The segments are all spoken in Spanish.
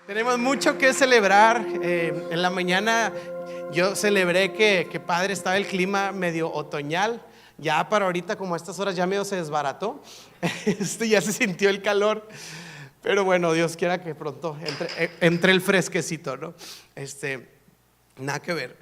Tenemos mucho que celebrar. En la mañana yo celebré que padre estaba el clima medio otoñal. Ya para ahorita, como a estas horas, ya medio se desbarató. Ya se sintió el calor. Pero bueno, Dios quiera que pronto entre el fresquecito, ¿no? Nada que ver.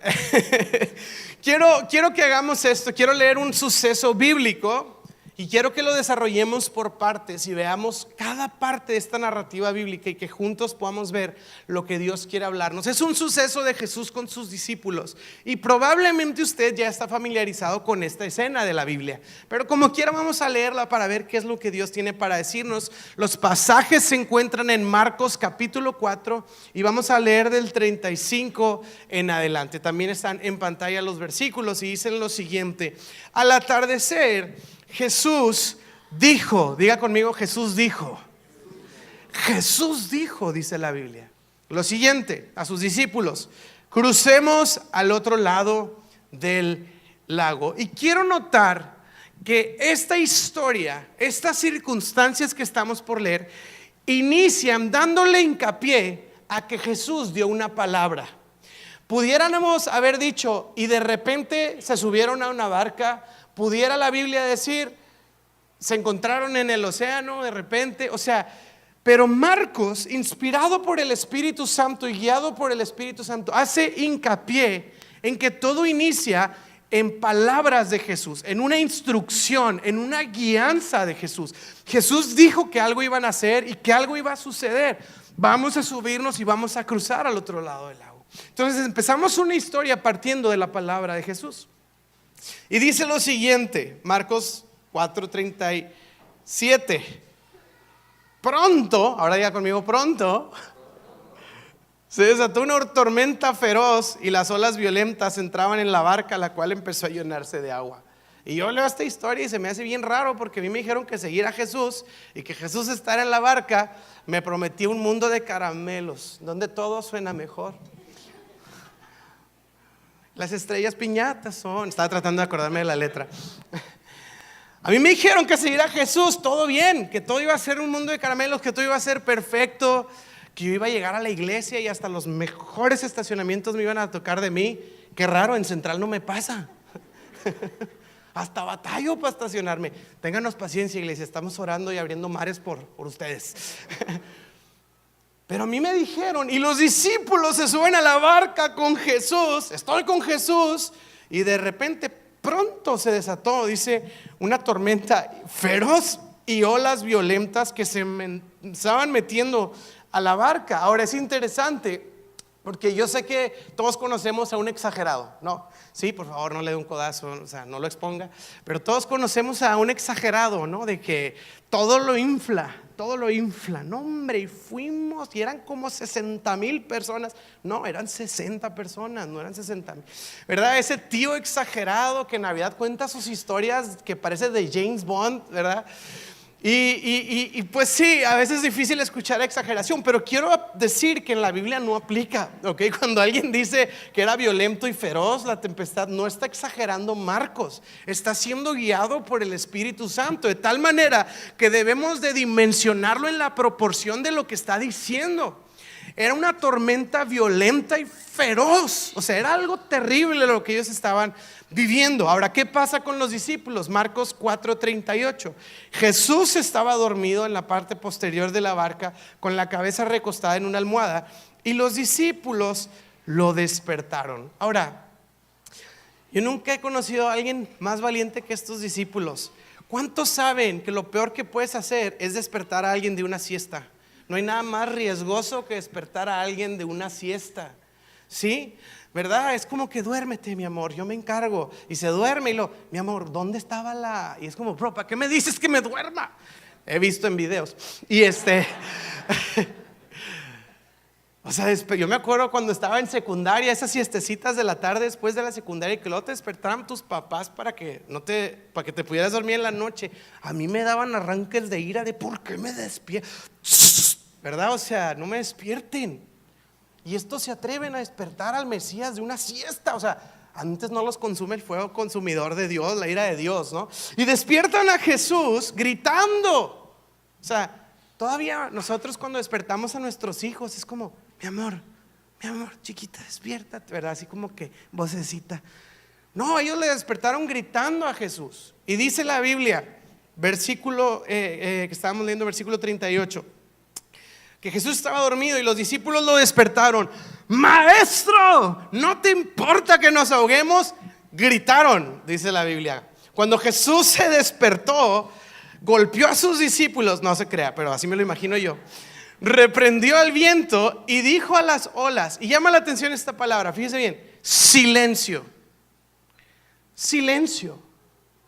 Quiero que hagamos esto. Quiero leer un suceso bíblico y quiero que lo desarrollemos por partes y veamos cada parte de esta narrativa bíblica y que juntos podamos ver lo que Dios quiere hablarnos. Es un suceso de Jesús con sus discípulos y probablemente usted ya está familiarizado con esta escena de la Biblia, pero como quiera vamos a leerla para ver qué es lo que Dios tiene para decirnos. Los pasajes se encuentran en Marcos capítulo 4 y vamos a leer del 35 en adelante. También están en pantalla los versículos y dicen lo siguiente: al atardecer Jesús dijo, diga conmigo, Jesús dijo, dice la Biblia, lo siguiente a sus discípulos: crucemos al otro lado del lago. Y quiero notar que esta historia, estas circunstancias que estamos por leer, inician dándole hincapié a que Jesús dio una palabra. Pudiéramos haber dicho, y de repente se subieron a una barca. Pudiera la Biblia decir, se encontraron en el océano de repente, pero Marcos, inspirado por el Espíritu Santo y guiado por el Espíritu Santo, hace hincapié en que todo inicia en palabras de Jesús, en una instrucción, en una guianza de Jesús. Jesús dijo que algo iban a hacer y que algo iba a suceder. Vamos a subirnos y vamos a cruzar al otro lado del lago. Entonces empezamos una historia partiendo de la palabra de Jesús. Y dice lo siguiente, Marcos 4:37. Pronto, ahora diga conmigo, pronto, se desató una tormenta feroz y las olas violentas entraban en la barca, la cual empezó a llenarse de agua. Y yo leo esta historia y se me hace bien raro, porque a mí me dijeron que seguir a Jesús y que Jesús estar en la barca me prometía un mundo de caramelos, donde todo suena mejor. Las estrellas piñatas son. Estaba tratando de acordarme de la letra. A mí me dijeron que seguir a Jesús, todo bien, que todo iba a ser un mundo de caramelos, que todo iba a ser perfecto, que yo iba a llegar a la iglesia y hasta los mejores estacionamientos me iban a tocar de mí. Qué raro, en Central no me pasa. Hasta batallo para estacionarme. Ténganos paciencia, iglesia, estamos orando y abriendo mares por ustedes. Pero a mí me dijeron, y los discípulos se suben a la barca con Jesús, estoy con Jesús, y de repente pronto se desató, dice, una tormenta feroz y olas violentas que se estaban metiendo a la barca. Ahora es interesante, porque yo sé que todos conocemos a un exagerado, ¿no? Sí, por favor, no le dé un codazo, no lo exponga. Pero todos conocemos a un exagerado, ¿no? De que todo lo infla. No, hombre, y fuimos, y eran como 60,000 personas. No, eran 60 personas, no eran 60,000. ¿Verdad? Ese tío exagerado que en Navidad cuenta sus historias que parece de James Bond, ¿verdad? Y pues sí, a veces es difícil escuchar exageración, pero quiero decir que en la Biblia no aplica, ¿ok? Cuando alguien dice que era violento y feroz la tempestad, no está exagerando Marcos, está siendo guiado por el Espíritu Santo, de tal manera que debemos de dimensionarlo en la proporción de lo que está diciendo. Era una tormenta violenta y feroz, era algo terrible lo que ellos estaban viviendo. Ahora, ¿qué pasa con los discípulos? Marcos 4:38. Jesús estaba dormido en la parte posterior de la barca, con la cabeza recostada en una almohada, y los discípulos lo despertaron. Ahora, yo nunca he conocido a alguien más valiente que estos discípulos. ¿Cuántos saben que lo peor que puedes hacer es despertar a alguien de una siesta? No hay nada más riesgoso que despertar a alguien de una siesta, ¿sí? ¿Verdad? Es como que duérmete, mi amor, yo me encargo. Y se duerme y mi amor, ¿dónde estaba la...? Y es como, bro, ¿para qué me dices que me duerma? He visto en videos. Y yo me acuerdo cuando estaba en secundaria, esas siestecitas de la tarde después de la secundaria, que luego te despertaran tus papás para que te pudieras dormir en la noche. A mí me daban arranques de ira de ¿por qué me despierto? ¿Verdad? No me despierten. Y estos se atreven a despertar al Mesías de una siesta. Antes no los consume el fuego consumidor de Dios, la ira de Dios, ¿no? Y despiertan a Jesús gritando. Todavía nosotros cuando despertamos a nuestros hijos es como, mi amor, chiquita, despiértate, ¿verdad? Así como que vocecita. No, ellos le despertaron gritando a Jesús. Y dice la Biblia, versículo que estábamos leyendo, versículo 38, que Jesús estaba dormido y los discípulos lo despertaron. Maestro, ¿no te importa que nos ahoguemos? Gritaron, dice la Biblia. Cuando Jesús se despertó, golpeó a sus discípulos, no se crea, pero así me lo imagino yo. Reprendió al viento y dijo a las olas, y llama la atención esta palabra, fíjese bien, silencio. Silencio.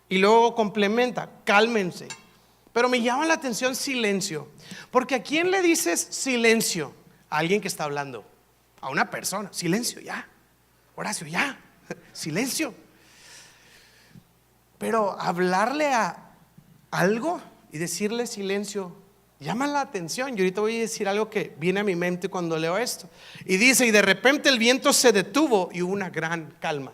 Y luego complementa, cálmense. Pero me llama la atención silencio, porque ¿a quién le dices silencio? A alguien que está hablando, a una persona. Silencio, ya. Horacio, ya. Silencio. Pero hablarle a algo y decirle silencio llama la atención. Y ahorita voy a decir algo que viene a mi mente cuando leo esto. Y dice, y de repente el viento se detuvo y hubo una gran calma.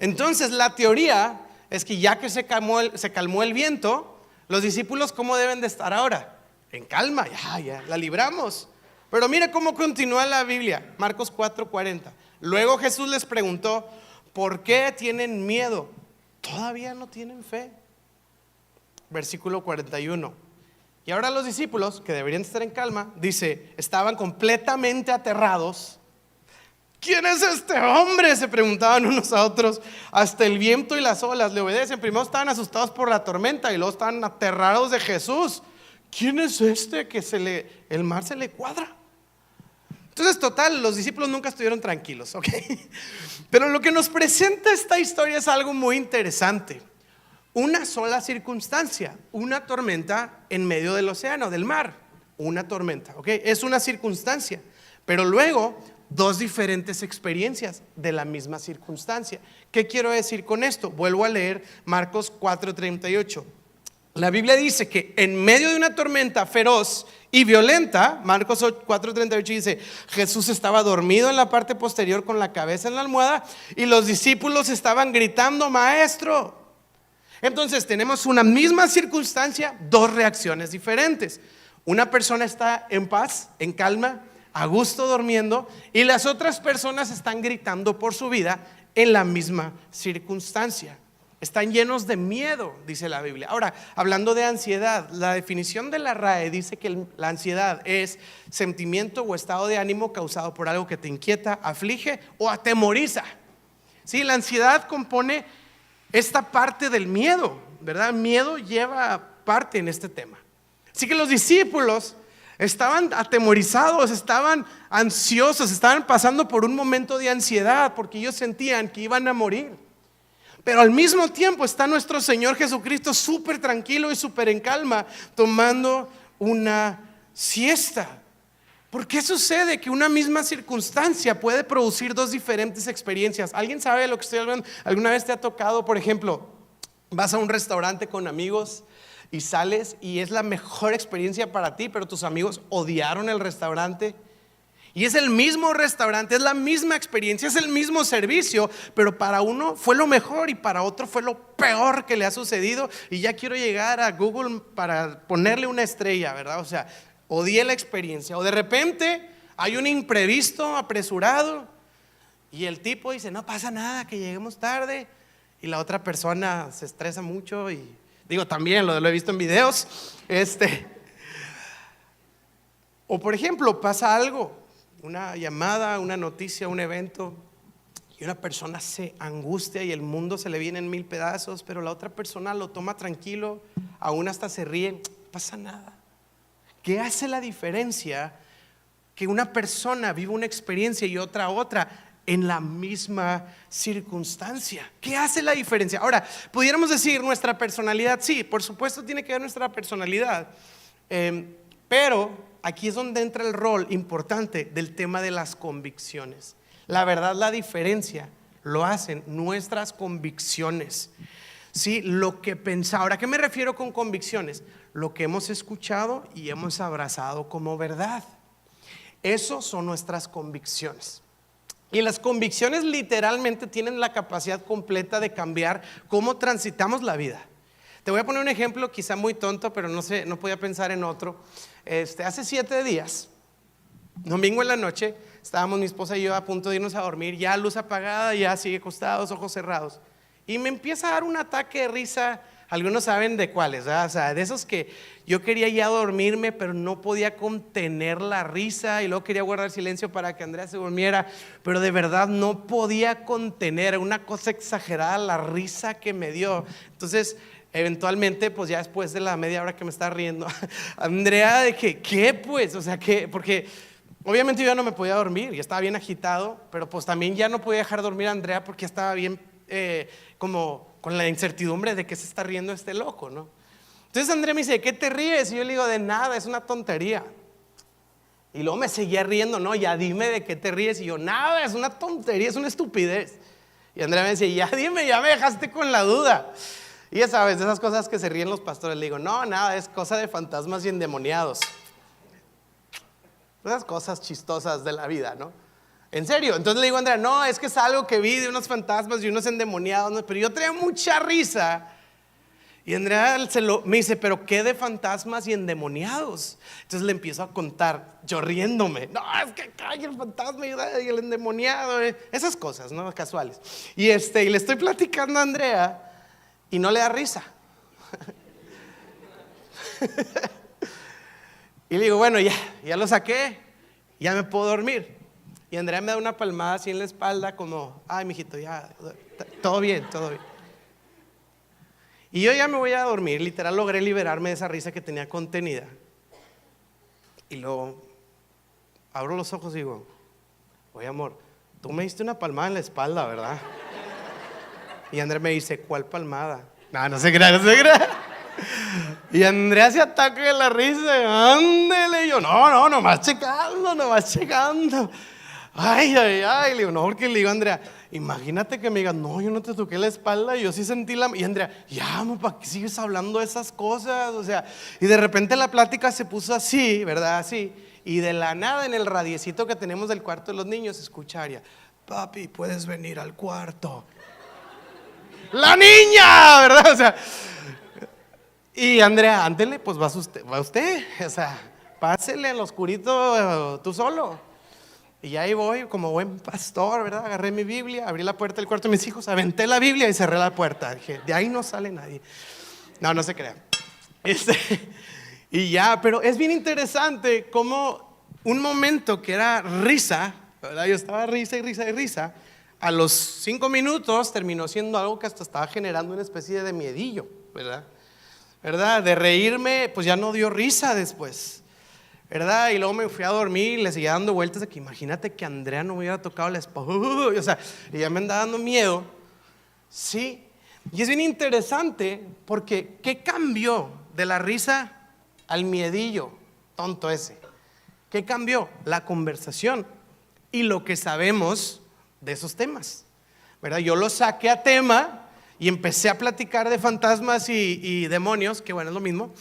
Entonces la teoría es que ya que se calmó el viento, los discípulos ¿cómo deben de estar ahora? En calma, ya la libramos. Pero mire cómo continúa la Biblia, Marcos 4:40. Luego Jesús les preguntó, ¿por qué tienen miedo? ¿Todavía no tienen fe? Versículo 41. Y ahora los discípulos, que deberían estar en calma, dice, estaban completamente aterrados. ¿Quién es este hombre?, se preguntaban unos a otros. Hasta el viento y las olas le obedecen. Primero estaban asustados por la tormenta y luego estaban aterrados de Jesús. ¿Quién es este que el mar se le cuadra? Entonces, total, los discípulos nunca estuvieron tranquilos, ¿ok? Pero lo que nos presenta esta historia es algo muy interesante. Una sola circunstancia, una tormenta en medio del océano, del mar. Una tormenta, ¿ok? Es una circunstancia. Pero luego, dos diferentes experiencias de la misma circunstancia. ¿Qué quiero decir con esto? Vuelvo a leer Marcos 4:38. La Biblia dice que en medio de una tormenta feroz y violenta, Marcos 4:38 dice, Jesús estaba dormido en la parte posterior con la cabeza en la almohada y los discípulos estaban gritando, maestro. Entonces tenemos una misma circunstancia, dos reacciones diferentes. Una persona está en paz, en calma, a gusto durmiendo, y las otras personas están gritando por su vida en la misma circunstancia. Están llenos de miedo, dice la Biblia. Ahora, hablando de ansiedad, la definición de la RAE dice que la ansiedad es sentimiento o estado de ánimo causado por algo que te inquieta, aflige o atemoriza. Sí, la ansiedad compone esta parte del miedo, ¿verdad? Miedo lleva parte en este tema. Así que los discípulos estaban atemorizados, estaban ansiosos, estaban pasando por un momento de ansiedad porque ellos sentían que iban a morir. Pero al mismo tiempo está nuestro Señor Jesucristo súper tranquilo y súper en calma, tomando una siesta. ¿Por qué sucede que una misma circunstancia puede producir dos diferentes experiencias? ¿Alguien sabe de lo que estoy hablando? ¿Alguna vez te ha tocado, por ejemplo, vas a un restaurante con amigos y sales y es la mejor experiencia para ti, pero tus amigos odiaron el restaurante? Y es el mismo restaurante, es la misma experiencia, es el mismo servicio, pero para uno fue lo mejor y para otro fue lo peor que le ha sucedido. Y ya quiero llegar a Google para ponerle una estrella, ¿verdad? O sea, odié la experiencia. O de repente hay un imprevisto apresurado y el tipo dice, no pasa nada, que lleguemos tarde. Y la otra persona se estresa mucho y digo, también lo he visto en videos. O por ejemplo, pasa algo, una llamada, una noticia, un evento, y una persona se angustia y el mundo se le viene en mil pedazos, pero la otra persona lo toma tranquilo, aún hasta se ríe, no pasa nada. ¿Qué hace la diferencia que una persona viva una experiencia y otra en la misma circunstancia? ¿Qué hace la diferencia? Ahora, pudiéramos decir nuestra personalidad, sí, por supuesto tiene que ver nuestra personalidad, pero aquí es donde entra el rol importante del tema de las convicciones. La verdad, la diferencia lo hacen nuestras convicciones. Sí, lo que pensamos. Ahora, ¿a qué me refiero con convicciones? Lo que hemos escuchado y hemos abrazado como verdad. Eso son nuestras convicciones. Y las convicciones literalmente tienen la capacidad completa de cambiar cómo transitamos la vida, Te voy a poner un ejemplo quizá muy tonto, pero no sé, no podía pensar en otro. Hace 7 días, domingo en la noche, estábamos mi esposa y yo a punto de irnos a dormir, ya luz apagada, ya así acostados, ojos cerrados, y me empieza a dar un ataque de risa. Algunos saben de cuáles, ¿verdad? O sea, de esos que yo quería ya dormirme, pero no podía contener la risa, y luego quería guardar silencio para que Andrea se durmiera, pero de verdad no podía contener, una cosa exagerada la risa que me dio. Entonces, eventualmente, pues ya después de la media hora que me estaba riendo, Andrea, de que, ¿qué pues? O sea, ¿qué? Porque obviamente yo ya no me podía dormir, ya estaba bien agitado, pero pues también ya no podía dejar dormir a Andrea porque estaba bien como con la incertidumbre de que se está riendo este loco, ¿no? Entonces Andrea me dice, ¿de qué te ríes? Y yo le digo, de nada, es una tontería. Y luego me seguía riendo, no, ya dime de qué te ríes. Y yo, nada, es una tontería, es una estupidez. Y Andrea me dice, ya dime, ya me dejaste con la duda. Y ya sabes, de esas cosas que se ríen los pastores, le digo, no, nada, es cosa de fantasmas y endemoniados. Esas cosas chistosas de la vida, ¿no? En serio, entonces le digo a Andrea, no, es que es algo que vi de unos fantasmas y unos endemoniados, ¿no? Pero yo traía mucha risa. Y Andrea me dice, pero ¿qué de fantasmas y endemoniados? Entonces le empiezo a contar, yo riéndome, no, es que hay el fantasma y el endemoniado, esas cosas, ¿no? Casuales. Y le estoy platicando a Andrea y no le da risa. Y le digo, bueno, ya lo saqué, ya me puedo dormir. Y Andrea me da una palmada así en la espalda como, ay, mijito, ya, todo bien, todo bien. Y yo ya me voy a dormir, literal logré liberarme de esa risa que tenía contenida. Y luego abro los ojos y digo, oye amor, tú me diste una palmada en la espalda, ¿verdad? Y Andrea me dice, ¿cuál palmada? No se crea, no se crea. Y Andrea se ataca de la risa, ándele. Y yo, no, nomás checando. Ay, le digo, no, porque le digo a Andrea, imagínate que me digas, no, yo no te toqué la espalda, yo sí sentí la. Y Andrea, ya, ¿para qué sigues hablando de esas cosas? O sea, y de repente la plática se puso así, ¿verdad? Así. Y de la nada, en el radiecito que tenemos del cuarto de los niños, se escucha Aria, papi, puedes venir al cuarto. ¡La niña! ¿Verdad? O sea, y Andrea, ándele, pues va usted, o sea, pásele al oscurito tú solo. Y ahí voy, como buen pastor, ¿verdad? Agarré mi Biblia, abrí la puerta del cuarto de mis hijos, aventé la Biblia y cerré la puerta. Dije, de ahí no sale nadie. No se crean. Y ya, pero es bien interesante cómo un momento que era risa, ¿verdad? Yo estaba risa y risa y risa. A los 5 minutos terminó siendo algo que hasta estaba generando una especie de miedillo, ¿verdad? De reírme, pues ya no dio risa después, ¿verdad? Y luego me fui a dormir y le seguía dando vueltas de que imagínate que Andrea no me hubiera tocado la espalda. O sea, y ya me andaba dando miedo. Sí, y es bien interesante porque ¿qué cambió de la risa al miedillo tonto ese? ¿Qué cambió? La conversación y lo que sabemos de esos temas, ¿verdad? Yo lo saqué a tema y empecé a platicar de fantasmas y demonios, que bueno, es lo mismo.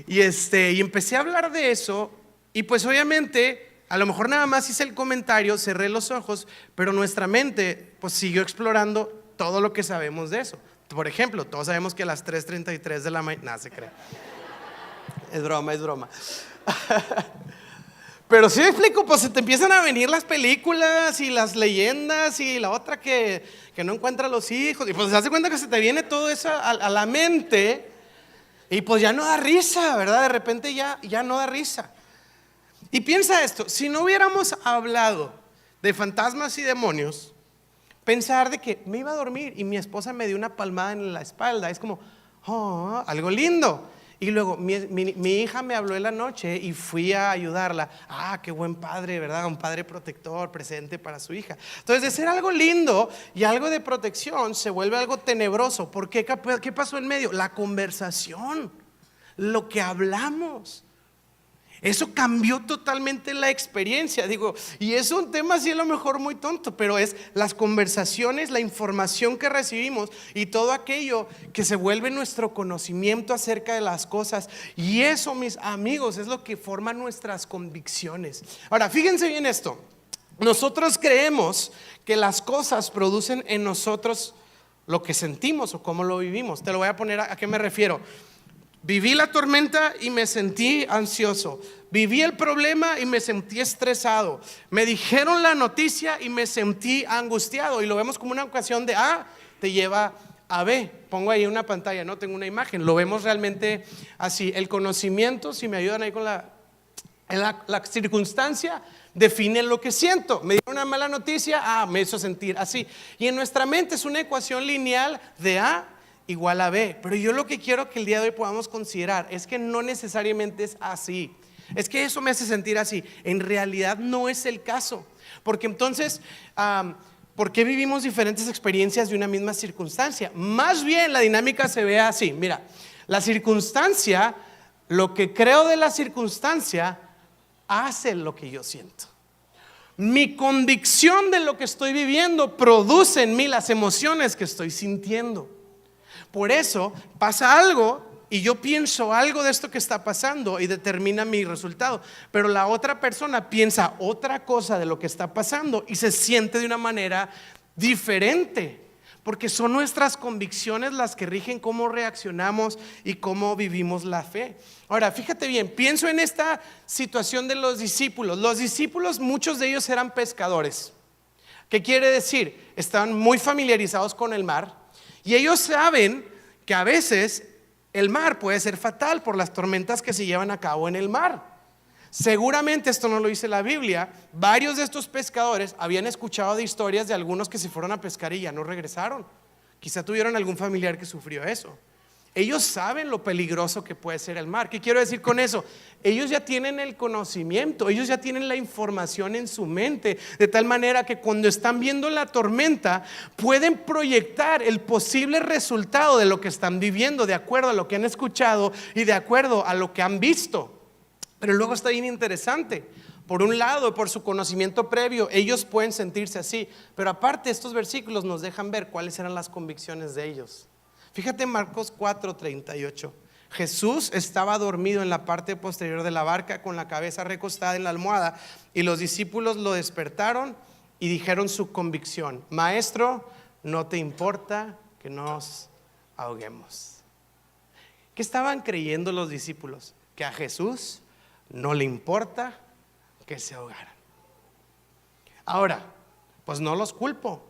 Y empecé a hablar de eso. Y pues obviamente, a lo mejor nada más hice el comentario, cerré los ojos, pero nuestra mente pues siguió explorando todo lo que sabemos de eso. Por ejemplo, todos sabemos que a las 3:33 de la mañana, nada se cree. Es broma. Pero sí me explico, pues se te empiezan a venir las películas y las leyendas y la otra que no encuentra a los hijos. Y pues se hace cuenta que se te viene todo eso a la mente y pues ya no da risa, ¿verdad? De repente ya no da risa. Y piensa esto, si no hubiéramos hablado de fantasmas y demonios, pensar de que me iba a dormir y mi esposa me dio una palmada en la espalda, es como, oh, algo lindo. Y luego mi hija me habló en la noche y fui a ayudarla. Ah, qué buen padre, ¿verdad? Un padre protector, presente para su hija. Entonces, de ser algo lindo y algo de protección, se vuelve algo tenebroso. ¿Por qué? ¿Qué pasó en medio? La conversación, lo que hablamos. Eso cambió totalmente la experiencia, digo, y es un tema así a lo mejor muy tonto, pero es las conversaciones, la información que recibimos y todo aquello que se vuelve nuestro conocimiento acerca de las cosas. Y eso, mis amigos, es lo que forma nuestras convicciones. Ahora, fíjense bien esto, nosotros creemos que las cosas producen en nosotros lo que sentimos o cómo lo vivimos. Te lo voy a poner a qué me refiero. Viví la tormenta y me sentí ansioso. Viví el problema y me sentí estresado. Me dijeron la noticia y me sentí angustiado. Y lo vemos como una ecuación de A te lleva a B. Pongo ahí una pantalla, no tengo una imagen. Lo vemos realmente así. El conocimiento, si me ayudan ahí con la circunstancia, define lo que siento. Me dio una mala noticia, me hizo sentir así. Y en nuestra mente es una ecuación lineal de A igual a B. Pero yo lo que quiero que el día de hoy podamos considerar es que no necesariamente es así. Es que eso me hace sentir así. En realidad no es el caso. Porque entonces, ¿por qué vivimos diferentes experiencias de una misma circunstancia? Más bien la dinámica se ve así. Mira, la circunstancia, lo que creo de la circunstancia hace lo que yo siento. Mi convicción de lo que estoy viviendo produce en mí las emociones que estoy sintiendo. Por eso pasa algo y yo pienso algo de esto que está pasando y determina mi resultado. Pero la otra persona piensa otra cosa de lo que está pasando y se siente de una manera diferente. Porque son nuestras convicciones las que rigen cómo reaccionamos y cómo vivimos la fe. Ahora, fíjate bien, pienso en esta situación de los discípulos. Los discípulos, muchos de ellos eran pescadores. ¿Qué quiere decir? Estaban muy familiarizados con el mar y ellos saben que a veces el mar puede ser fatal por las tormentas que se llevan a cabo en el mar. Seguramente esto no lo dice la Biblia. Varios de estos pescadores habían escuchado de historias de algunos que se fueron a pescar y ya no regresaron. Quizá tuvieron algún familiar que sufrió eso. Ellos saben lo peligroso que puede ser el mar. ¿Qué quiero decir con eso? Ellos ya tienen el conocimiento, ellos ya tienen la información en su mente, de tal manera que cuando están viendo la tormenta pueden proyectar el posible resultado de lo que están viviendo, de acuerdo a lo que han escuchado y de acuerdo a lo que han visto. Pero luego está bien interesante. Por un lado, por su conocimiento previo, ellos pueden sentirse así. Pero aparte, estos versículos nos dejan ver cuáles eran las convicciones de ellos. Fíjate en Marcos 4:38. Jesús estaba dormido en la parte posterior de la barca con la cabeza recostada en la almohada y los discípulos lo despertaron y dijeron su convicción: Maestro, ¿no te importa que nos ahoguemos? ¿Qué estaban creyendo los discípulos? Que a Jesús no le importa que se ahogaran. Ahora, pues no los culpo.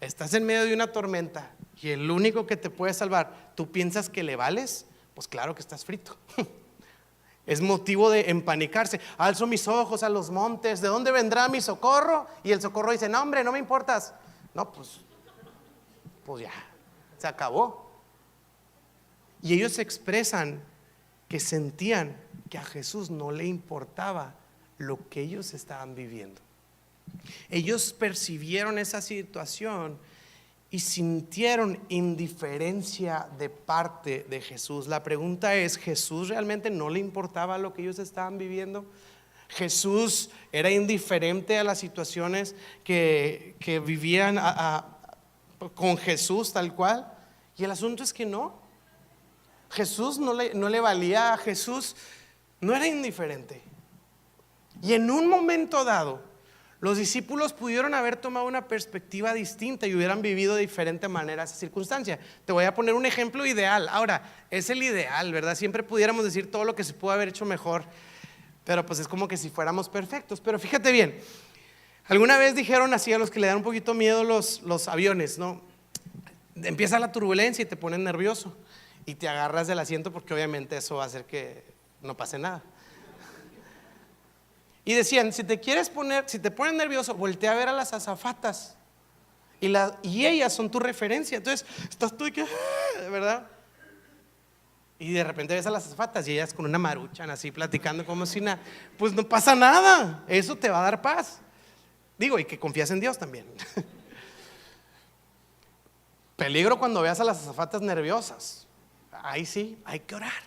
Estás en medio de una tormenta y el único que te puede salvar, ¿tú piensas que le vales? Pues claro que estás frito. Es motivo de empanicarse. Alzo mis ojos a los montes, ¿de dónde vendrá mi socorro? Y el socorro dice: no, hombre, no me importas. No, pues ya, se acabó. Y ellos expresan que sentían que a Jesús no le importaba lo que ellos estaban viviendo. Ellos percibieron esa situación y sintieron indiferencia de parte de Jesús. La pregunta es: ¿Jesús realmente no le importaba lo que ellos estaban viviendo? ¿Jesús era indiferente a las situaciones que vivían con Jesús tal cual? Y el asunto es que no. Jesús no le valía. A Jesús no era indiferente. Y en un momento dado, los discípulos pudieron haber tomado una perspectiva distinta y hubieran vivido de diferente manera esa circunstancia. Te voy a poner un ejemplo ideal. Ahora, es el ideal, ¿verdad? Siempre pudiéramos decir todo lo que se pudo haber hecho mejor, pero pues es como que si fuéramos perfectos. Pero fíjate bien, alguna vez dijeron así a los que le dan un poquito miedo los aviones, ¿no? Empieza la turbulencia y te pones nervioso y te agarras del asiento porque obviamente eso va a hacer que no pase nada. Y decían: si te pones nervioso, voltea a ver a las azafatas y ellas son tu referencia. Entonces estás tú y que, ¿verdad? Y de repente ves a las azafatas y ellas con una maruchan así platicando como si nada. Pues no pasa nada, eso te va a dar paz. Digo, y que confías en Dios también. Peligro cuando veas a las azafatas nerviosas. Ahí sí, hay que orar.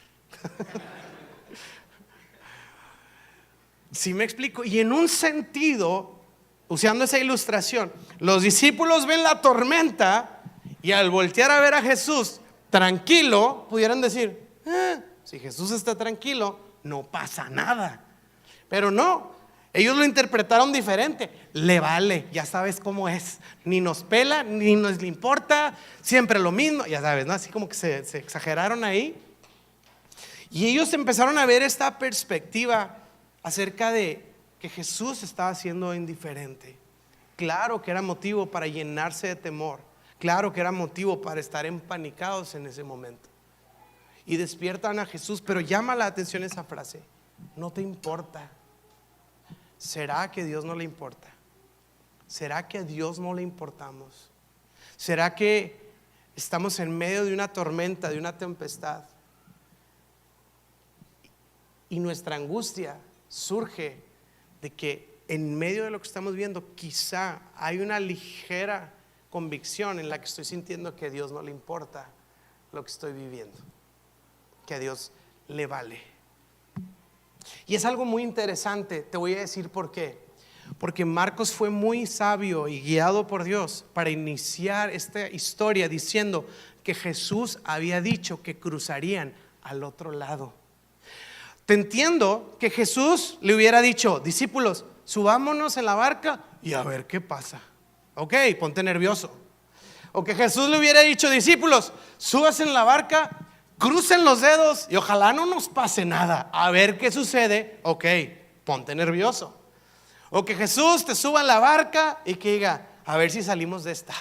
¿Sí me explico? Y en un sentido, usando esa ilustración, los discípulos ven la tormenta y al voltear a ver a Jesús tranquilo, pudieran decir: si Jesús está tranquilo, no pasa nada. Pero no, Ellos lo interpretaron diferente. Le vale, ya sabes cómo es. Ni nos pela, ni nos le importa. Siempre lo mismo, ya sabes, ¿no? Así como que se exageraron ahí. Y ellos empezaron a ver esta perspectiva acerca de que Jesús estaba siendo indiferente. Claro que era motivo para llenarse de temor. Claro que era motivo para estar empanicados en ese momento. Y despiertan a Jesús, pero llama la atención esa frase: no te importa. ¿Será que a Dios no le importa? ¿Será que a Dios no le importamos? ¿Será que estamos en medio de una tormenta, de una tempestad, y nuestra angustia surge de que en medio de lo que estamos viendo quizá hay una ligera convicción en la que estoy sintiendo que a Dios no le importa lo que estoy viviendo, que a Dios le vale? Y es algo muy interesante, te voy a decir por qué. Porque Marcos fue muy sabio y guiado por Dios para iniciar esta historia diciendo que Jesús había dicho que cruzarían al otro lado. Te entiendo que Jesús le hubiera dicho: discípulos, subámonos en la barca y a ver qué pasa. Ok, ponte nervioso. O que Jesús le hubiera dicho: discípulos, súbase en la barca, crucen los dedos y ojalá no nos pase nada, a ver qué sucede. Ok, ponte nervioso. O que Jesús te suba en la barca y que diga: a ver si salimos de esta,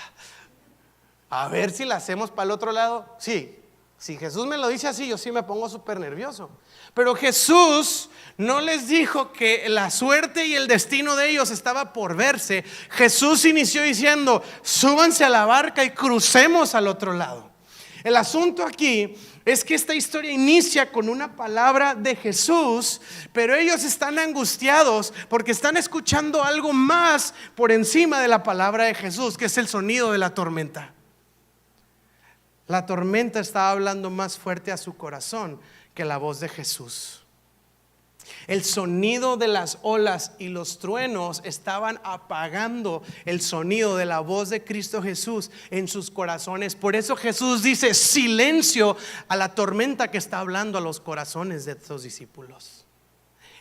a ver si la hacemos para el otro lado. Sí, si Jesús me lo dice así, yo sí me pongo súper nervioso. Pero Jesús no les dijo que la suerte y el destino de ellos estaba por verse. Jesús inició diciendo: súbanse a la barca y crucemos al otro lado. El asunto aquí es que esta historia inicia con una palabra de Jesús, pero ellos están angustiados porque están escuchando algo más por encima de la palabra de Jesús, que es el sonido de la tormenta. La tormenta estaba hablando más fuerte a su corazón que la voz de Jesús. El sonido de las olas y los truenos estaban apagando el sonido de la voz de Cristo Jesús en sus corazones. Por eso Jesús dice silencio a la tormenta que está hablando a los corazones de estos discípulos.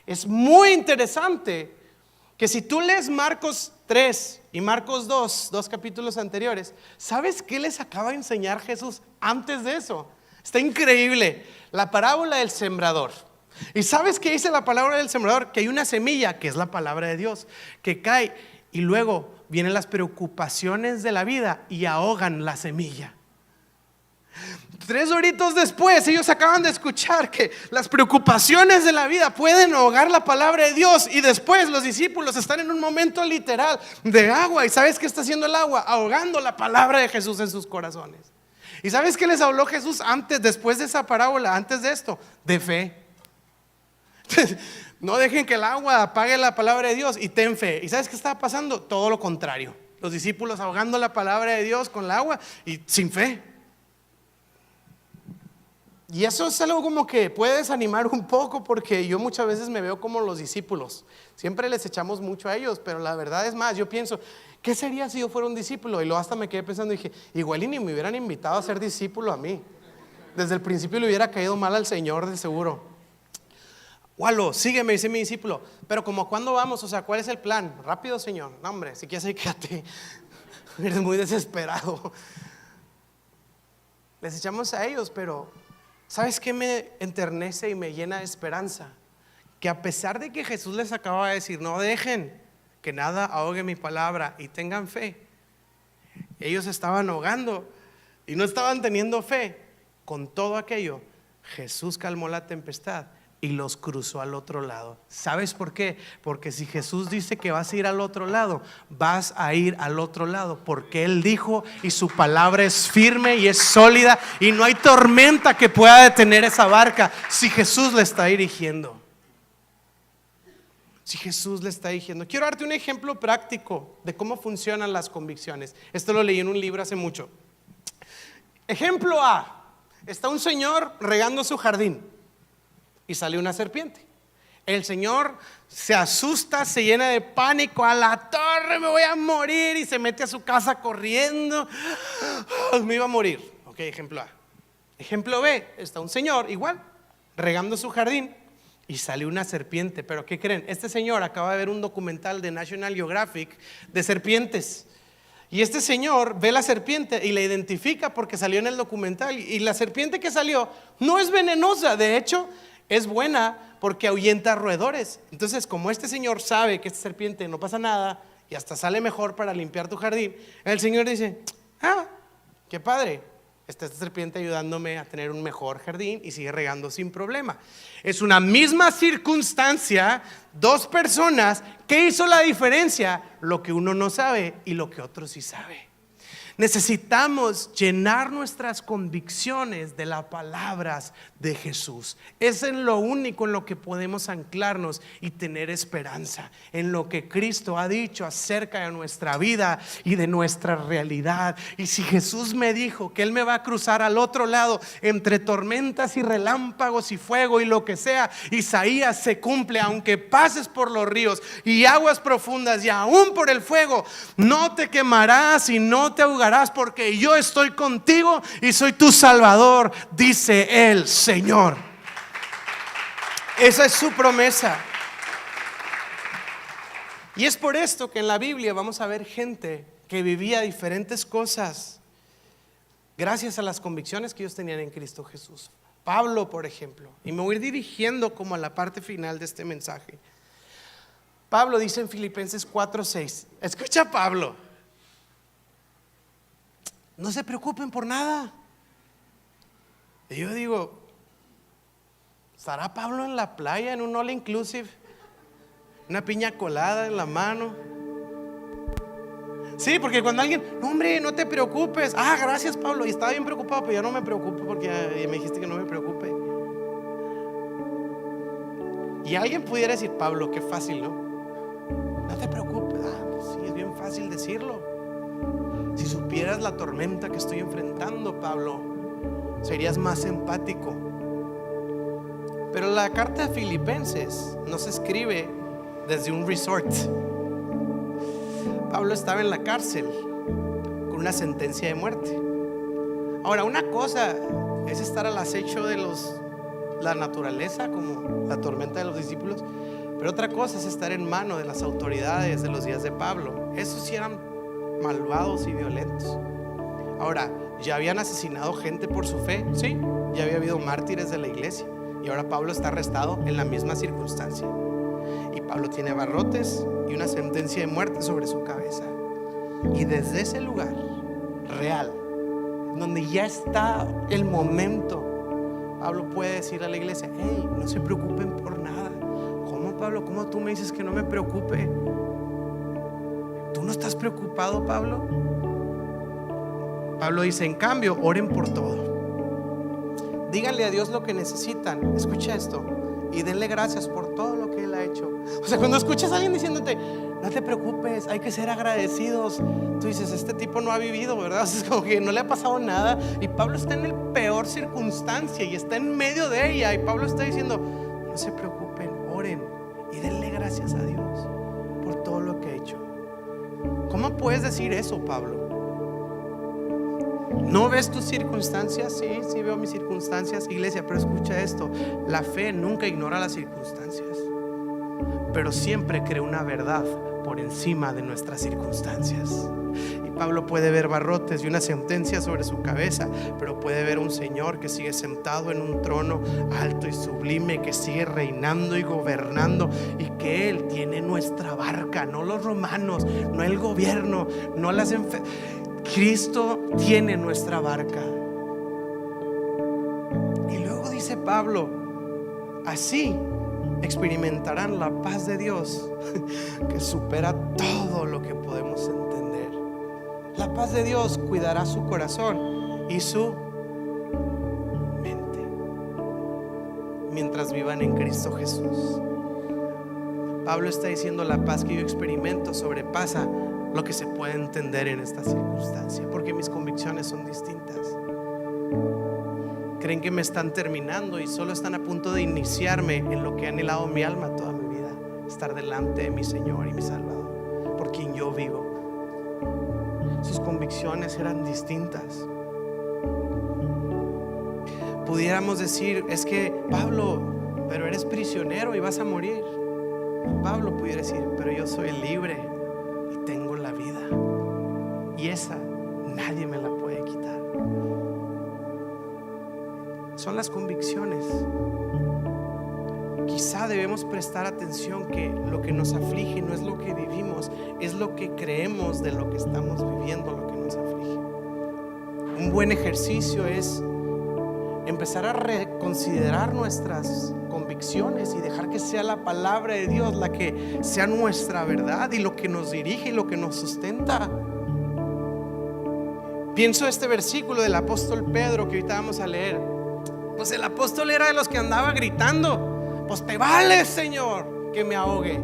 Es muy interesante que si tú lees Marcos 3 y Marcos 2 capítulos anteriores, ¿sabes qué les acaba de enseñar Jesús antes de eso? Está increíble. La parábola del sembrador. ¿Y sabes qué dice la palabra del sembrador? Que hay una semilla, que es la palabra de Dios, que cae y luego vienen las preocupaciones de la vida y ahogan la semilla. 3 horitos después ellos acaban de escuchar que las preocupaciones de la vida pueden ahogar la palabra de Dios, y después los discípulos están en un momento literal de agua. ¿Y sabes qué está haciendo el agua? Ahogando la palabra de Jesús en sus corazones. ¿Y sabes qué les habló Jesús antes, después de esa parábola, antes de esto? De fe. No dejen que el agua apague la palabra de Dios y ten fe. ¿Y sabes qué estaba pasando? Todo lo contrario. Los discípulos ahogando la palabra de Dios con el agua y sin fe. Y eso es algo como que puede desanimar un poco, porque yo muchas veces me veo como los discípulos. Siempre les echamos mucho a ellos, pero la verdad es más, yo pienso: ¿qué sería si yo fuera un discípulo? Y luego hasta me quedé pensando y dije: igual y ni me hubieran invitado a ser discípulo a mí. Desde el principio le hubiera caído mal al Señor de seguro. Walo, sígueme, dice mi discípulo. Pero como, ¿cuándo vamos? O sea, ¿cuál es el plan? Rápido, Señor. No, hombre, si quieres ahí quédate. Eres muy desesperado. Les echamos a ellos, pero ¿sabes qué me enternece y me llena de esperanza? Que a pesar de que Jesús les acaba de decir: no dejen que nada ahogue mi palabra y tengan fe, ellos estaban ahogando y no estaban teniendo fe. Con todo aquello, Jesús calmó la tempestad y los cruzó al otro lado. ¿Sabes por qué? Porque si Jesús dice que vas a ir al otro lado, vas a ir al otro lado, porque Él dijo, y su palabra es firme y es sólida, y no hay tormenta que pueda detener esa barca si Jesús le está dirigiendo. Si Jesús le está dirigiendo. Quiero darte un ejemplo práctico de cómo funcionan las convicciones. Esto lo leí en un libro hace mucho. Ejemplo A: está un señor regando su jardín y sale una serpiente. El señor se asusta, se llena de pánico: a la torre, me voy a morir, y se mete a su casa corriendo. Me iba a morir. Ok, ejemplo A. Ejemplo B: está un señor igual regando su jardín y salió una serpiente. Pero ¿qué creen? Este señor acaba de ver un documental de National Geographic de serpientes. Y este señor ve la serpiente y la identifica porque salió en el documental. Y la serpiente que salió no es venenosa, de hecho es buena porque ahuyenta roedores. Entonces, como este señor sabe que esta serpiente no pasa nada y hasta sale mejor para limpiar tu jardín, el señor dice: qué padre, está esta serpiente ayudándome a tener un mejor jardín, y sigue regando sin problema. Es una misma circunstancia, dos personas. ¿Qué hizo la diferencia? Lo que uno no sabe y lo que otro sí sabe. Necesitamos llenar nuestras convicciones de las palabras de Jesús. Es en lo único en lo que podemos anclarnos y tener esperanza, en lo que Cristo ha dicho acerca de nuestra vida y de nuestra realidad. Y si Jesús me dijo que Él me va a cruzar al otro lado entre tormentas y relámpagos y fuego y lo que sea, Isaías se cumple. Aunque pases por los ríos y aguas profundas y aún por el fuego, no te quemarás y no te ahogarás, porque yo estoy contigo y soy tu Salvador, dice el Señor. Esa es su promesa. Y es por esto que en la Biblia vamos a ver gente que vivía diferentes cosas gracias a las convicciones que ellos tenían en Cristo Jesús. Pablo, por ejemplo, y me voy a ir dirigiendo como a la parte final de este mensaje. Pablo dice en Filipenses 4:6, escucha a Pablo: no se preocupen por nada. Y yo digo, ¿estará Pablo en la playa en un all inclusive? Una piña colada en la mano. Sí, porque cuando alguien: no, hombre, no te preocupes. Gracias, Pablo. Y estaba bien preocupado, pero ya no me preocupo porque ya me dijiste que no me preocupe. Y alguien pudiera decir: Pablo, qué fácil, ¿no? No te preocupes. Pues sí, es bien fácil decirlo. Si supieras la tormenta que estoy enfrentando, Pablo, serías más empático. Pero la carta de Filipenses no se escribe desde un resort. Pablo estaba en la cárcel con una sentencia de muerte. Ahora, una cosa es estar al acecho de la naturaleza, como la tormenta de los discípulos, pero otra cosa es estar en mano de las autoridades de los días de Pablo. Esos sí eran malvados y violentos. Ahora, ya habían asesinado gente por su fe, sí, ya había habido mártires de la iglesia, y ahora Pablo está arrestado en la misma circunstancia. Y Pablo tiene barrotes y una sentencia de muerte sobre su cabeza. Y desde ese lugar real, donde ya está el momento, Pablo puede decir a la iglesia: hey, no se preocupen por nada. ¿Cómo, Pablo? ¿Cómo tú me dices que no me preocupe? ¿Tú no estás preocupado, Pablo? Pablo dice: en cambio, oren por todo. Díganle a Dios lo que necesitan. Escucha esto: y denle gracias por todo lo que Él ha hecho. O sea, cuando escuchas a alguien diciéndote: no te preocupes, hay que ser agradecidos, tú dices: este tipo no ha vivido, ¿verdad? O sea, es como que no le ha pasado nada. Y Pablo está en la peor circunstancia y está en medio de ella. Y Pablo está diciendo: no se preocupen, oren y denle gracias a Dios por todo lo que ha hecho. ¿Cómo puedes decir eso, Pablo? ¿No ves tus circunstancias? Sí, sí veo mis circunstancias, iglesia, pero escucha esto: la fe nunca ignora las circunstancias, pero siempre cree una verdad por encima de nuestras circunstancias. Y Pablo puede ver barrotes y una sentencia sobre su cabeza, pero puede ver un Señor que sigue sentado en un trono alto y sublime, que sigue reinando y gobernando, y que Él tiene nuestra barca, no los romanos, no el gobierno, no las Cristo tiene nuestra barca. Y luego dice Pablo: así experimentarán la paz de Dios que supera todo lo que podemos entender. La paz de Dios cuidará su corazón y su mente mientras vivan en Cristo Jesús. Pablo está diciendo: la paz que yo experimento sobrepasa lo que se puede entender en esta circunstancia, porque mis convicciones son distintas. Creen que me están terminando y solo están a punto de iniciarme en lo que ha anhelado mi alma toda mi vida: estar delante de mi Señor y mi Salvador, por quien yo vivo. Sus convicciones eran distintas. Pudiéramos decir: es que Pablo, pero eres prisionero y vas a morir. Pablo pudiera decir, pero yo soy libre y tengo la vida, y esa nadie me la puede quitar. Son las convicciones. Quizá debemos prestar atención que lo que nos aflige no es lo que vivimos, es lo que creemos de lo que estamos viviendo lo que nos aflige. Un buen ejercicio es empezar a reconsiderar nuestras convicciones y dejar que sea la palabra de Dios la que sea nuestra verdad y lo que nos dirige y lo que nos sustenta. Pienso este versículo del apóstol Pedro que ahorita vamos a leer. Pues el apóstol era de los que andaba gritando: pues te vale, Señor, que me ahogue.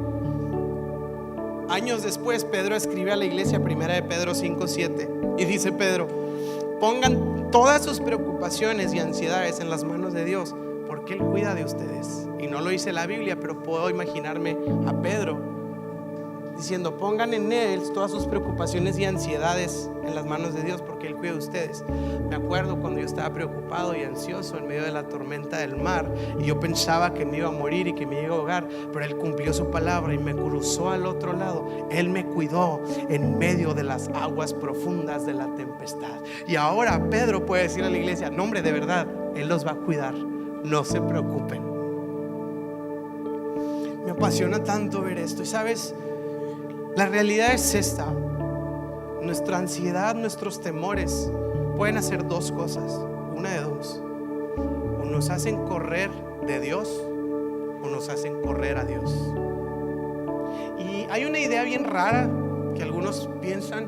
Años después Pedro escribe a la iglesia, primera de Pedro 5:7, y dice Pedro: pongan todas sus preocupaciones y ansiedades en las manos de Dios, porque Él cuida de ustedes. Y no lo dice la Biblia, pero puedo imaginarme a Pedro diciendo: pongan en Él todas sus preocupaciones y ansiedades en las manos de Dios, porque Él cuida de ustedes. Me acuerdo cuando yo estaba preocupado y ansioso en medio de la tormenta del mar, y yo pensaba que me iba a morir y que me iba a ahogar, pero Él cumplió su palabra y me cruzó al otro lado. Él me cuidó en medio de las aguas profundas de la tempestad. Y ahora Pedro puede decir a la iglesia: no, hombre, de verdad, Él los va a cuidar, no se preocupen. Me apasiona tanto ver esto. Y sabes, la realidad es esta: nuestra ansiedad, nuestros temores pueden hacer dos cosas, una de dos: o nos hacen correr de Dios o nos hacen correr a Dios. Y hay una idea bien rara que algunos piensan,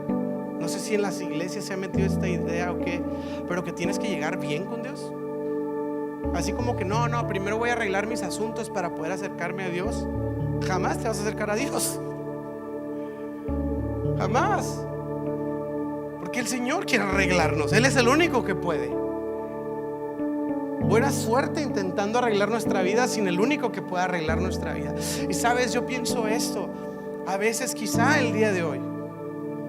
no sé si en las iglesias se ha metido esta idea o qué, pero que tienes que llegar bien con Dios. Así como que no, primero voy a arreglar mis asuntos para poder acercarme a Dios. Jamás te vas a acercar a Dios, jamás, porque el Señor quiere arreglarnos. Él es el único que puede. Buena suerte intentando arreglar nuestra vida sin el único que puede arreglar nuestra vida. Y sabes, yo pienso esto: a veces quizá el día de hoy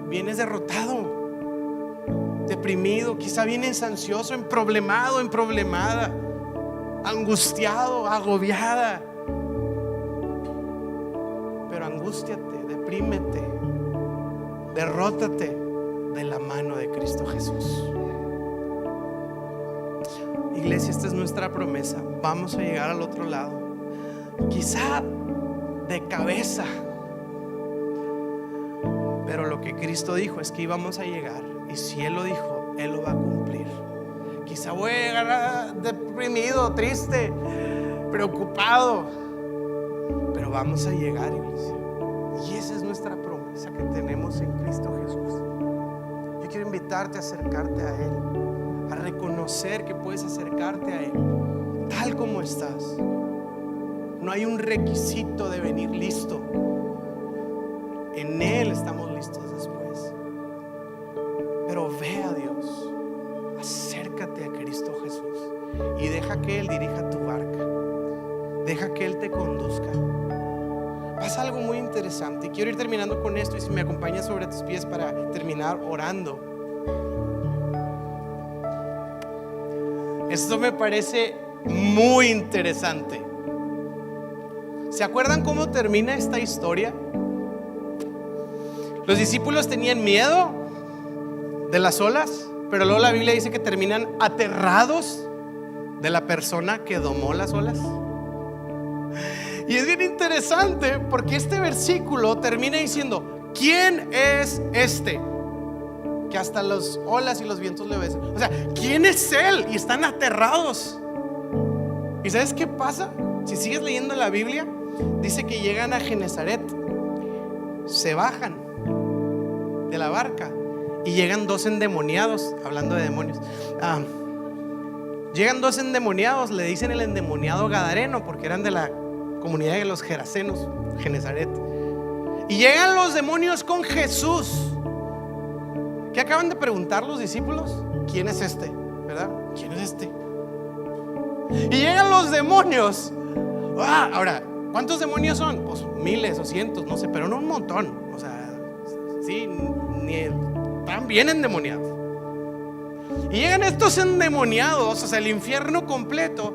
vienes derrotado, deprimido, quizá vienes ansioso, emproblemado, emproblemada, angustiado, agobiada. Pero angústiate, deprímete, derrótate de la mano de Cristo Jesús. Iglesia, esta es nuestra promesa. Vamos a llegar al otro lado, quizá de cabeza, pero lo que Cristo dijo es que íbamos a llegar, y si Él lo dijo, Él lo va a cumplir. Quizá voy a llegar deprimido, triste, preocupado, pero vamos a llegar, iglesia. Y esa es nuestra promesa que tenemos en Cristo Jesús. Yo quiero invitarte a acercarte a Él, a reconocer que puedes acercarte a Él tal como estás. No hay un requisito de venir listo. En Él estamos listos después. Pero ve a Dios, acércate a Cristo Jesús y deja que Él dirija tu barca, deja que Él te conduzca. Pasa algo muy interesante y quiero ir terminando con esto, y si me acompañas sobre tus pies para terminar orando. Esto me parece muy interesante. ¿Se acuerdan cómo termina esta historia? Los discípulos tenían miedo de las olas, pero luego la Biblia dice que terminan aterrados de la persona que domó las olas. Y es bien interesante porque este versículo termina diciendo: ¿quién es este que hasta las olas y los vientos le obedecen? O sea, ¿quién es Él? Y están aterrados. ¿Y sabes qué pasa? Si sigues leyendo la Biblia, dice que llegan a Genezaret, se bajan de la barca y llegan dos endemoniados, hablando de demonios. Llegan dos endemoniados, le dicen el endemoniado gadareno porque eran de la comunidad de los gerasenos, Genezaret. Y llegan los demonios con Jesús. ¿Qué acaban de preguntar los discípulos? ¿Quién es este? ¿Verdad? ¿Quién es este? Y llegan los demonios. Ahora, ¿cuántos demonios son? Pues miles o cientos, no sé, pero no un montón. O sea, sí, están bien endemoniados. Y llegan estos endemoniados, o sea, el infierno completo,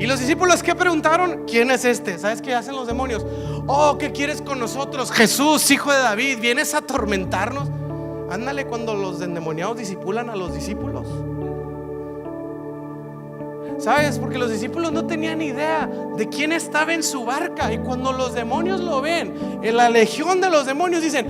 ¿Y los discípulos qué preguntaron? ¿Quién es este? ¿Sabes qué hacen los demonios? Oh, ¿qué quieres con nosotros? Jesús, hijo de David, ¿vienes a atormentarnos? Ándale, cuando los endemoniados disipulan a los discípulos. ¿Sabes? Porque los discípulos no tenían idea de quién estaba en su barca. Y cuando los demonios lo ven, en la legión de los demonios dicen: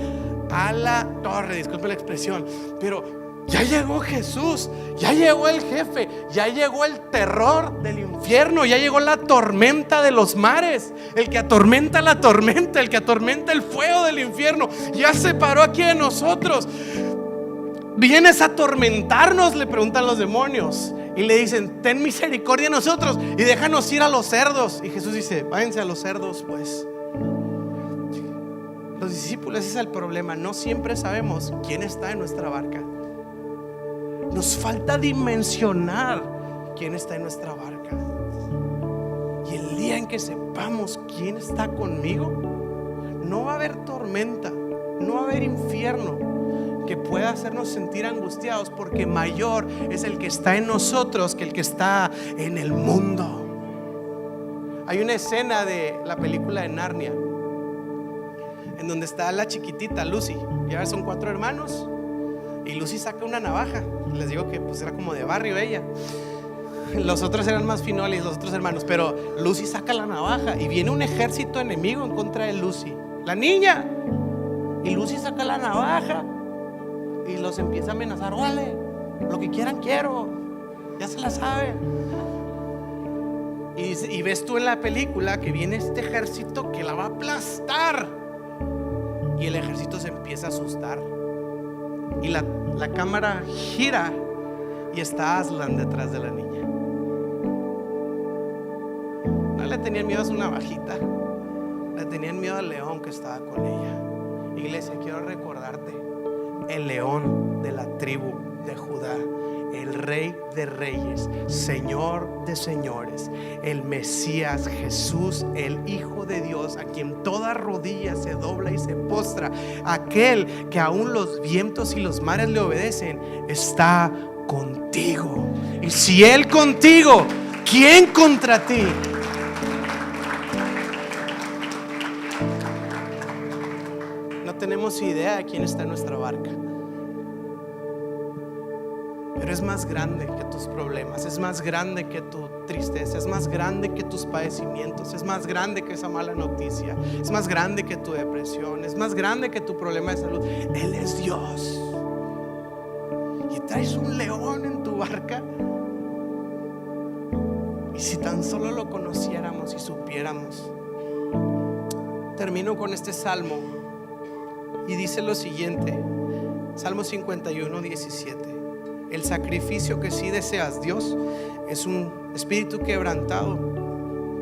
a la torre, disculpe la expresión, pero ya llegó Jesús, ya llegó el jefe, ya llegó el terror del infierno, ya llegó la tormenta de los mares, el que atormenta la tormenta, el que atormenta el fuego del infierno, ya se paró aquí de nosotros. ¿Vienes a atormentarnos?, le preguntan los demonios. Y le dicen: ten misericordia de nosotros y déjanos ir a los cerdos. Y Jesús dice: váyanse a los cerdos, pues. Los discípulos, ese es el problema. No siempre sabemos quién está en nuestra barca. Nos falta dimensionar quién está en nuestra barca. Y el día en que sepamos quién está conmigo, no va a haber tormenta, no va a haber infierno que pueda hacernos sentir angustiados, porque mayor es el que está en nosotros que el que está en el mundo. Hay una escena de la película de Narnia en donde está la chiquitita Lucy. Ya son 4 hermanos y Lucy saca una navaja. Les digo que pues era como de barrio ella. Los otros eran más finolis, los otros hermanos, pero Lucy saca la navaja y viene un ejército enemigo en contra de Lucy, la niña. Y Lucy saca la navaja y los empieza a amenazar: órale, lo que quieran quiero. Ya se la saben. Y ves tú en la película que viene este ejército que la va a aplastar. Y el ejército se empieza a asustar. Y la cámara gira y está Aslan detrás de la niña. No le tenían miedo a su navajita, le tenían miedo al león que estaba con ella. Iglesia, quiero recordarte: el león de la tribu de Judá, el Rey de reyes, Señor de señores, el Mesías, Jesús, el Hijo de Dios, a quien toda rodilla se dobla y se postra, aquel que aún los vientos y los mares le obedecen, está contigo. Y si Él contigo, ¿quién contra ti? No tenemos idea de quién está en nuestra barca, pero es más grande que tus problemas, es más grande que tu tristeza, es más grande que tus padecimientos, es más grande que esa mala noticia, es más grande que tu depresión, es más grande que tu problema de salud. Él es Dios. Y traes un león en tu barca. Y si tan solo lo conociéramos y supiéramos. Termino con este salmo y dice lo siguiente: Salmo 51, 17. El sacrificio que sí deseas, Dios, es un espíritu quebrantado.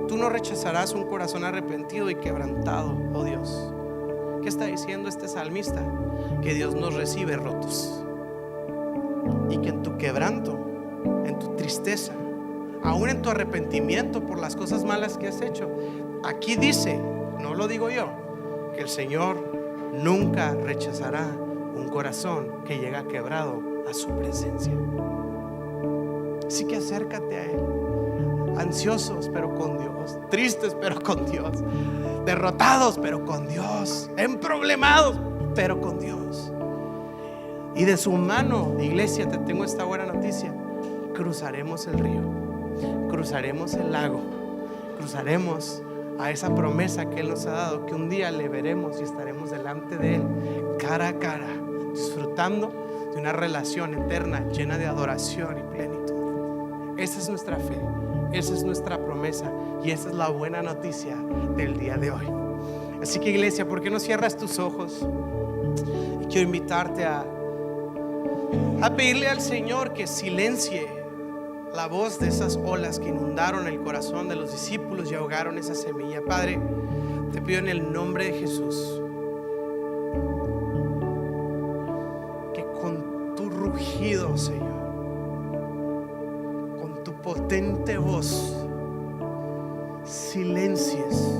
Tú no rechazarás un corazón arrepentido y quebrantado, oh Dios. ¿Qué está diciendo este salmista? Que Dios nos recibe rotos, y que en tu quebranto, en tu tristeza, aún en tu arrepentimiento por las cosas malas que has hecho, aquí dice, no lo digo yo, que el Señor nunca rechazará un corazón que llega quebrado a su presencia. Así que acércate a Él, ansiosos pero con Dios, tristes pero con Dios, derrotados pero con Dios, emproblemados pero con Dios. Y de su mano, iglesia, te tengo esta buena noticia: cruzaremos el río, cruzaremos el lago, cruzaremos a esa promesa que Él nos ha dado, que un día le veremos y estaremos delante de Él cara a cara, disfrutando de una relación eterna llena de adoración y plenitud. Esa es nuestra fe, esa es nuestra promesa, y esa es la buena noticia del día de hoy. Así que, iglesia, ¿por qué no cierras tus ojos? Y quiero invitarte a pedirle al Señor que silencie la voz de esas olas que inundaron el corazón de los discípulos y ahogaron esa semilla. Padre, te pido en el nombre de Jesús que con tu rugido, Señor, con tu potente voz, silencies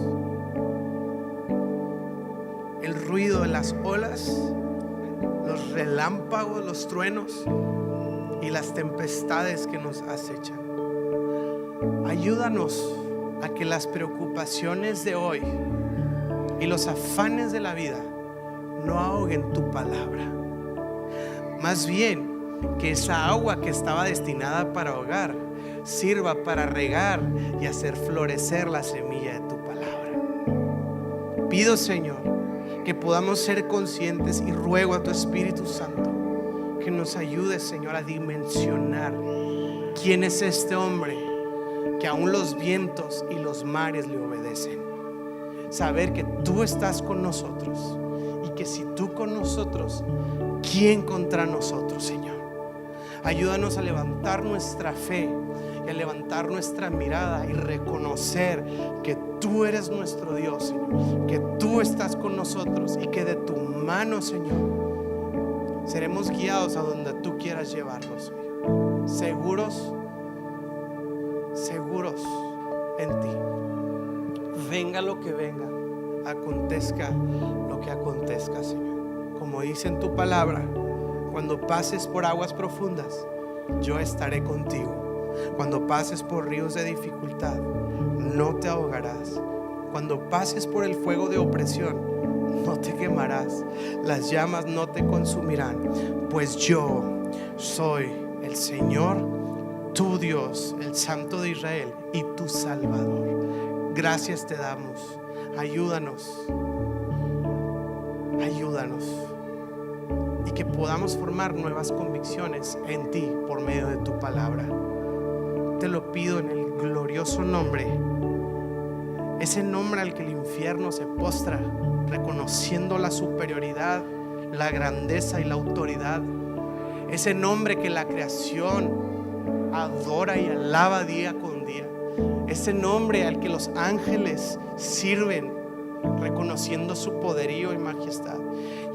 el ruido de las olas, los relámpagos, los truenos y las tempestades que nos acechan. Ayúdanos a que las preocupaciones de hoy y los afanes de la vida no ahoguen tu palabra. Más bien, que esa agua que estaba destinada para ahogar sirva para regar y hacer florecer la semilla de tu palabra. Pido, Señor, que podamos ser conscientes, y ruego a tu Espíritu Santo que nos ayude, Señor, a dimensionar quién es este hombre que aún los vientos y los mares le obedecen. Saber que tú estás con nosotros, y que si tú con nosotros, ¿quién contra nosotros, Señor? Ayúdanos a levantar nuestra fe y a levantar nuestra mirada y reconocer que tú eres nuestro Dios, Señor, que tú estás con nosotros y que de tu mano, Señor, seremos guiados a donde tú quieras llevarnos, Señor. Seguros en ti. Venga lo que venga, acontezca lo que acontezca, Señor. Como dice en tu palabra, cuando pases por aguas profundas, yo estaré contigo. Cuando pases por ríos de dificultad, no te ahogarás. Cuando pases por el fuego de opresión, no te quemarás. Las llamas no te consumirán, pues yo soy el Señor, tu Dios, el Santo de Israel y tu Salvador. Gracias te damos. Ayúdanos. Y que podamos formar nuevas convicciones en ti por medio de tu palabra. Te lo pido en el glorioso nombre, ese nombre al que el infierno se postra, reconociendo la superioridad, la grandeza y la autoridad. Ese nombre que la creación adora y alaba día con día. Ese nombre al que los ángeles sirven, reconociendo su poderío y majestad.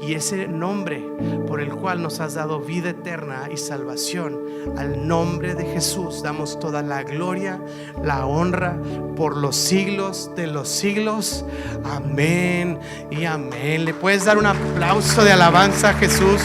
Y ese nombre por el cual nos has dado vida eterna y salvación. Al nombre de Jesús damos toda la gloria, la honra por los siglos de los siglos. Amén y amén. ¿Le puedes dar un aplauso de alabanza a Jesús?